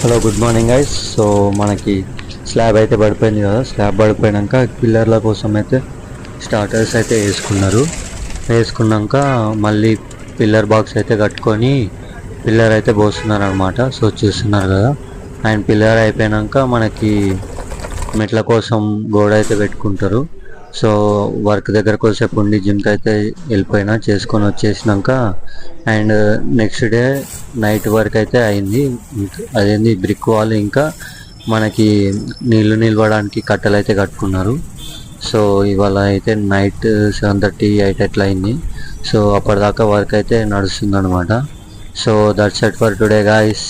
Hello, good morning guys. So మనకి slab అయితే పడిపోయింది కదా. స్లాబ్ పడిపోయాక పిల్లర్ల కోసం అయితే స్టార్టర్స్ అయితే వేసుకున్నాక మళ్ళీ పిల్లర్ బాక్స్ అయితే కట్టుకొని పిల్లర్ అయితే పోస్తున్నారు అనమాట. సో చూస్తున్నారు కదా. అండ్ పిల్లర్ అయిపోయాక మనకి మెట్ల కోసం గోడ అయితే పెట్టుకుంటారు. సో వర్క్ దగ్గర కొద్దిసేపు ఉండి జిమ్కి అయితే వెళ్ళిపోయినా, చేసుకొని వచ్చేసినాక and next day night work అయితే అయింది. అదేంది బ్రిక్ వాల్, ఇంకా మనకి నీళ్లు నిలవడానికి కట్టెలు అయితే కట్టుకున్నారు. సో ఇవాళ అయితే నైట్ 7:30, 8 అట్లా అయింది. సో అప్పటిదాకా వర్క్ అయితే నడుస్తుంది అనమాట. So that's it for today guys.